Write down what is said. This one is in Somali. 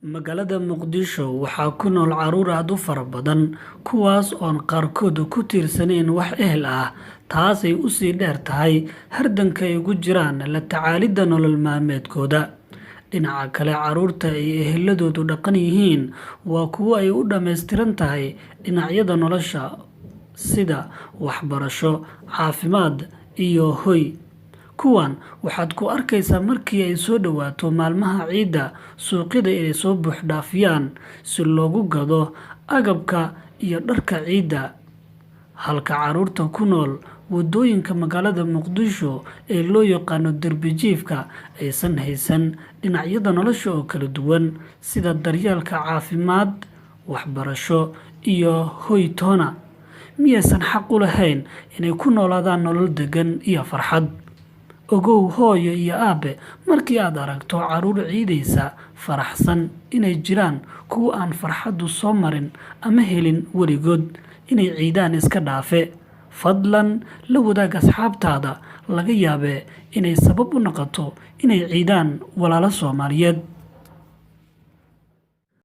Magaalada Muqdisho waxaa ku nool carruur aad u fara badan kuwaas oon qaarkood ku tiirsanayn wax ehel ah taasay u sii dheer tahay hardanka ay ugu jiraan la tacaalidda nolol maalmeedkooda. Dhinaca kale carruurta ay eheladoodu dhaqan yihiin waa kuwo ay u dhammaystiran tahay dhinacyada nolosha sida waxbarasho, caafimaad iyo hoy. Kuwan waxaad ku arkaysaa markii ay soo dhawaato maalmaha ciidda suuqyada inay soo buux dhaafiyaan si loogu gado agabka iyo dharka ciidda, halka carruurta ku nool waddooyinka magaalada Muqdisho ee loo yaqaano derbi jiifka aysan haysan dhinacyada nolosha oo kala duwan sida daryeelka caafimaad, waxbarasho iyo hoy toona. Miyaysan xaq u lahayn inay ku noolaadaan nolol deggan iyo farxad? Ogow hooyo iyo aabe markii aad aragto carruur ciidaysa faraxsan inay jiraan kuwa aan farxaddu soo marin ama helin weligood inay ciidaan iska dhaafe. Fadlan la wadaag asxaabtaada, laga yaabee inay sabab u noqoto inay ciidaan walaalo Soomaaliyeed.